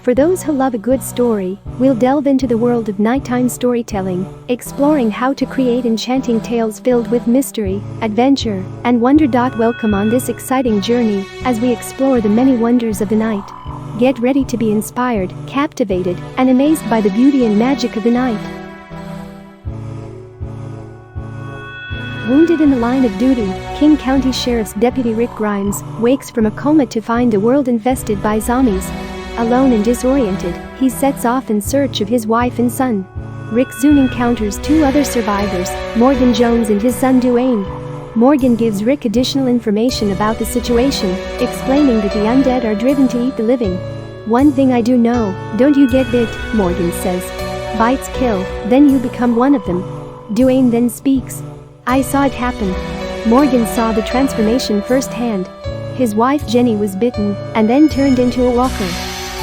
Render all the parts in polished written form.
For those who love a good story, we'll delve into the world of nighttime storytelling, exploring how to create enchanting tales filled with mystery, adventure, and wonder. Welcome on this exciting journey as we explore the many wonders of the night. Get ready to be inspired, captivated, and amazed by the beauty and magic of the night. Wounded in the line of duty, King County Sheriff's Deputy Rick Grimes wakes from a coma to find the world infested by zombies. Alone and disoriented, he sets off in search of his wife and son. Rick soon encounters two other survivors, Morgan Jones and his son Duane. Morgan gives Rick additional information about the situation, explaining that the undead are driven to eat the living. "One thing I do know, don't you get bit," Morgan says. "Bites kill, then you become one of them." Duane then speaks. "I saw it happen." Morgan saw the transformation firsthand. His wife Jenny was bitten and then turned into a walker.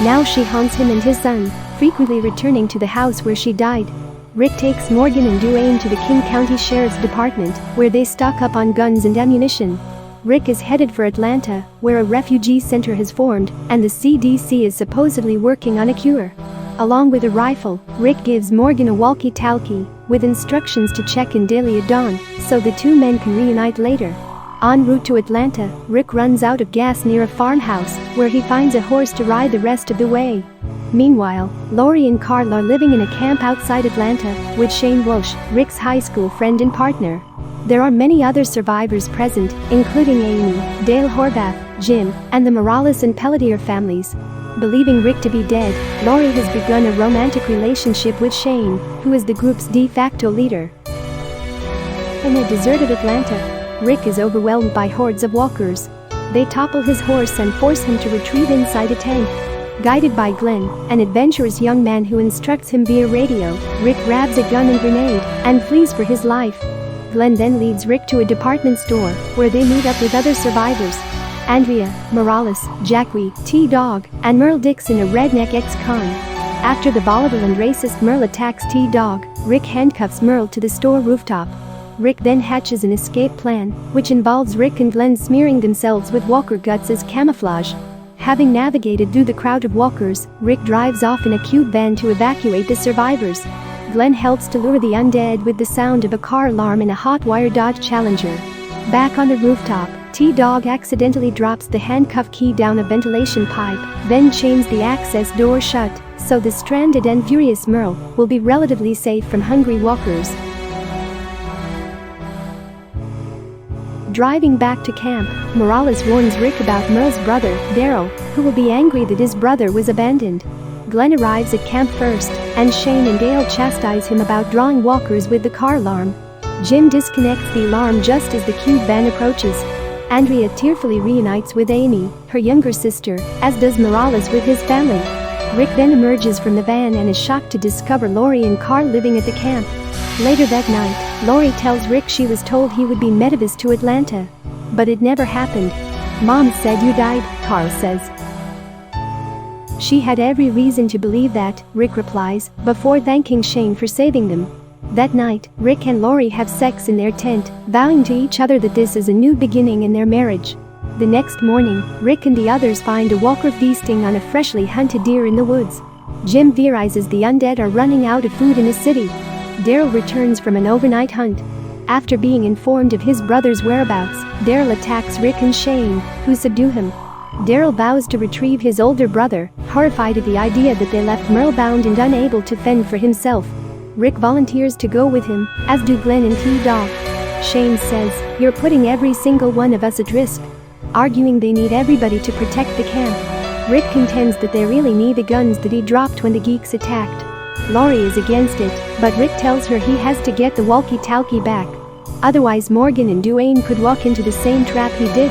Now she haunts him and his son, frequently returning to the house where she died. Rick takes Morgan and Duane to the King County Sheriff's Department, where they stock up on guns and ammunition. Rick is headed for Atlanta, where a refugee center has formed, and the CDC is supposedly working on a cure. Along with a rifle, Rick gives Morgan a walkie-talkie, with instructions to check in daily at dawn, so the two men can reunite later. En route to Atlanta, Rick runs out of gas near a farmhouse, where he finds a horse to ride the rest of the way. Meanwhile, Lori and Carl are living in a camp outside Atlanta, with Shane Walsh, Rick's high school friend and partner. There are many other survivors present, including Amy, Dale Horvath, Jim, and the Morales and Pelletier families. Believing Rick to be dead, Lori has begun a romantic relationship with Shane, who is the group's de facto leader. In the deserted Atlanta, Rick is overwhelmed by hordes of walkers. They topple his horse and force him to retreat inside a tank. Guided by Glenn, an adventurous young man who instructs him via radio, Rick grabs a gun and grenade and flees for his life. Glenn then leads Rick to a department store, where they meet up with other survivors. Andrea, Morales, Jackie, T-Dog, and Merle Dixon, a redneck ex-con. After the volatile and racist Merle attacks T-Dog, Rick handcuffs Merle to the store rooftop. Rick then hatches an escape plan, which involves Rick and Glenn smearing themselves with walker guts as camouflage. Having navigated through the crowd of walkers, Rick drives off in a cute van to evacuate the survivors. Glenn helps to lure the undead with the sound of a car alarm in a hot-wire Dodge Challenger. Back on the rooftop, T-Dog accidentally drops the handcuff key down a ventilation pipe, then chains the access door shut, so the stranded and furious Merle will be relatively safe from hungry walkers. Driving back to camp, Morales warns Rick about Merle's brother, Daryl, who will be angry that his brother was abandoned. Glenn arrives at camp first, and Shane and Dale chastise him about drawing walkers with the car alarm. Jim disconnects the alarm just as the cube van approaches. Andrea tearfully reunites with Amy, her younger sister, as does Morales with his family. Rick then emerges from the van and is shocked to discover Lori and Carl living at the camp. Later that night, Lori tells Rick she was told he would be medevac to Atlanta. But it never happened. "Mom said you died," Carl says. "She had every reason to believe that," Rick replies, before thanking Shane for saving them. That night, Rick and Lori have sex in their tent, vowing to each other that this is a new beginning in their marriage. The next morning, Rick and the others find a walker feasting on a freshly hunted deer in the woods. Jim theorizes the undead are running out of food in the city. Daryl returns from an overnight hunt. After being informed of his brother's whereabouts, Daryl attacks Rick and Shane, who subdue him. Daryl vows to retrieve his older brother, horrified at the idea that they left Merle bound and unable to fend for himself. Rick volunteers to go with him, as do Glenn and T-Dog. Shane says, "You're putting every single one of us at risk," arguing they need everybody to protect the camp. Rick contends that they really need the guns that he dropped when the geeks attacked. Lori is against it, but Rick tells her he has to get the walkie-talkie back. Otherwise Morgan and Duane could walk into the same trap he did.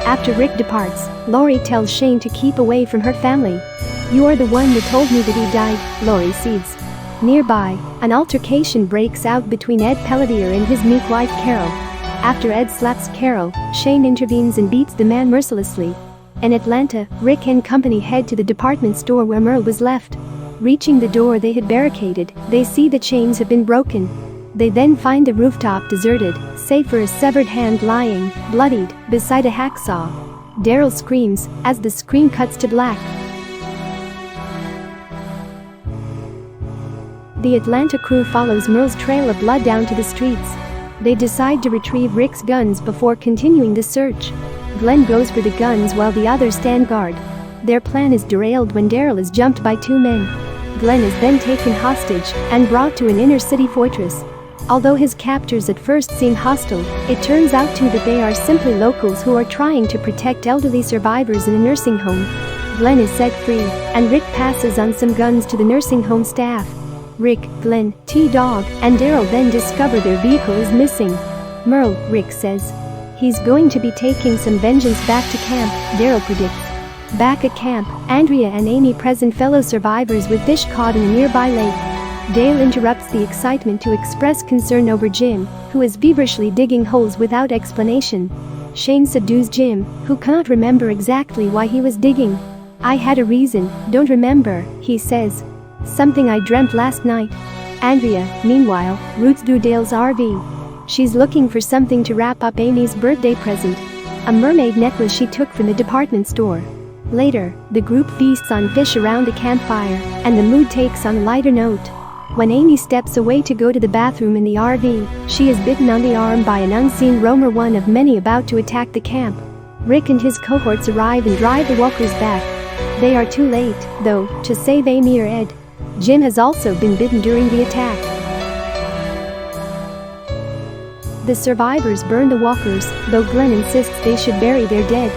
After Rick departs, Lori tells Shane to keep away from her family. "You are the one that told me that he died," Lori sees. Nearby, an altercation breaks out between Ed Pelletier and his meek wife Carol. After Ed slaps Carol, Shane intervenes and beats the man mercilessly. In Atlanta, Rick and company head to the department store where Merle was left. Reaching the door they had barricaded, they see the chains have been broken. They then find the rooftop deserted, save for a severed hand lying, bloodied, beside a hacksaw. Daryl screams, as the screen cuts to black. The Atlanta crew follows Merle's trail of blood down to the streets. They decide to retrieve Rick's guns before continuing the search. Glenn goes for the guns while the others stand guard. Their plan is derailed when Daryl is jumped by 2 men. Glenn is then taken hostage and brought to an inner-city fortress. Although his captors at first seem hostile, it turns out too that they are simply locals who are trying to protect elderly survivors in a nursing home. Glenn is set free, and Rick passes on some guns to the nursing home staff. Rick, Glenn, T-Dog, and Daryl then discover their vehicle is missing. Merle, Rick says. He's going to be taking some vengeance back to camp, Daryl predicts. Back at camp, Andrea and Amy present fellow survivors with fish caught in a nearby lake. Dale interrupts the excitement to express concern over Jim, who is feverishly digging holes without explanation. Shane subdues Jim, who can't remember exactly why he was digging. I had a reason, don't remember, he says. Something I dreamt last night. Andrea, meanwhile, roots through Dale's RV. She's looking for something to wrap up Amy's birthday present. A mermaid necklace she took from the department store. Later, the group feasts on fish around a campfire, and the mood takes on a lighter note. When Amy steps away to go to the bathroom in the RV, she is bitten on the arm by an unseen roamer, one of many about to attack the camp. Rick and his cohorts arrive and drive the walkers back. They are too late, though, to save Amy or Ed. Jim has also been bitten during the attack. The survivors burn the walkers, though Glenn insists they should bury their dead.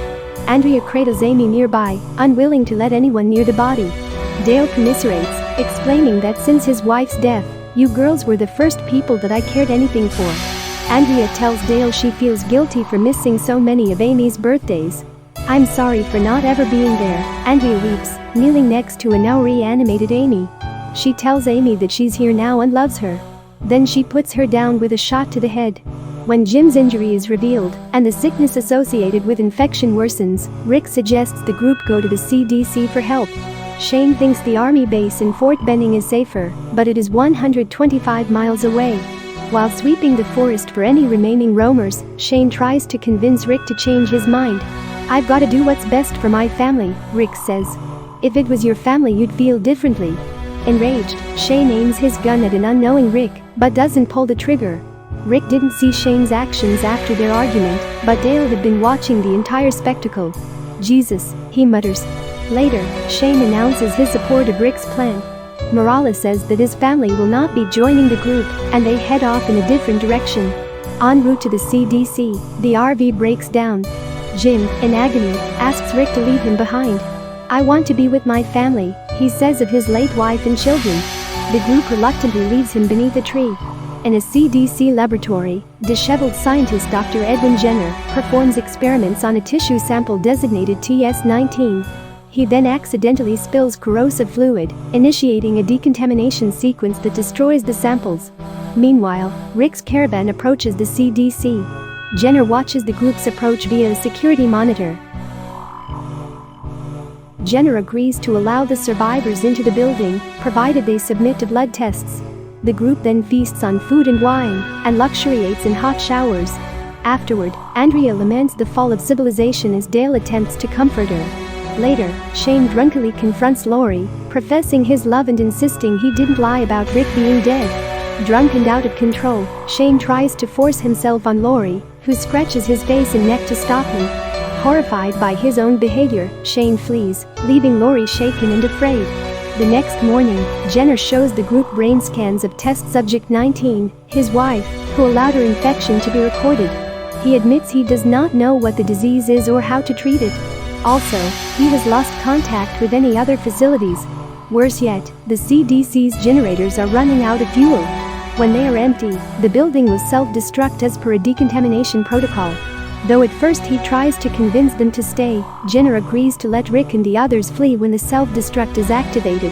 Andrea cradles Amy nearby, unwilling to let anyone near the body. Dale commiserates, explaining that since his wife's death, you girls were the first people that I cared anything for. Andrea tells Dale she feels guilty for missing so many of Amy's birthdays. I'm sorry for not ever being there, Andrea weeps, kneeling next to a now reanimated Amy. She tells Amy that she's here now and loves her. Then she puts her down with a shot to the head. When Jim's injury is revealed, and the sickness associated with infection worsens, Rick suggests the group go to the CDC for help. Shane thinks the army base in Fort Benning is safer, but it is 125 miles away. While sweeping the forest for any remaining roamers, Shane tries to convince Rick to change his mind. I've got to do what's best for my family, Rick says. If it was your family you'd feel differently. Enraged, Shane aims his gun at an unknowing Rick, but doesn't pull the trigger. Rick didn't see Shane's actions after their argument, but Dale had been watching the entire spectacle. Jesus, he mutters. Later, Shane announces his support of Rick's plan. Morales says that his family will not be joining the group, and they head off in a different direction. En route to the CDC, the RV breaks down. Jim, in agony, asks Rick to leave him behind. I want to be with my family, he says of his late wife and children. The group reluctantly leaves him beneath a tree. In a CDC laboratory, disheveled scientist Dr. Edwin Jenner performs experiments on a tissue sample designated TS-19. He then accidentally spills corrosive fluid, initiating a decontamination sequence that destroys the samples. Meanwhile, Rick's caravan approaches the CDC. Jenner watches the group's approach via a security monitor. Jenner agrees to allow the survivors into the building, provided they submit to blood tests. The group then feasts on food and wine, and luxuriates in hot showers. Afterward, Andrea laments the fall of civilization as Dale attempts to comfort her. Later, Shane drunkenly confronts Laurie, professing his love and insisting he didn't lie about Rick being dead. Drunk and out of control, Shane tries to force himself on Laurie, who scratches his face and neck to stop him. Horrified by his own behavior, Shane flees, leaving Laurie shaken and afraid. The next morning, Jenner shows the group brain scans of test subject 19, his wife, who allowed her infection to be recorded. He admits he does not know what the disease is or how to treat it. Also, he has lost contact with any other facilities. Worse yet, the CDC's generators are running out of fuel. When they are empty, the building will self-destruct as per a decontamination protocol. Though at first he tries to convince them to stay, Jenner agrees to let Rick and the others flee when the self-destruct is activated.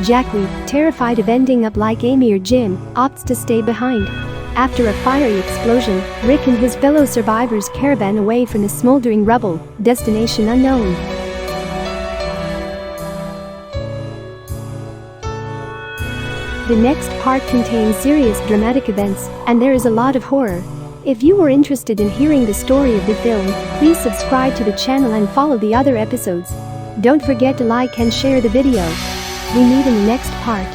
Jackie, terrified of ending up like Amy or Jim, opts to stay behind. After a fiery explosion, Rick and his fellow survivors caravan away from the smoldering rubble, destination unknown. The next part contains serious dramatic events, and there is a lot of horror. If you were interested in hearing the story of the film, please subscribe to the channel and follow the other episodes. Don't forget to like and share the video. We meet in the next part.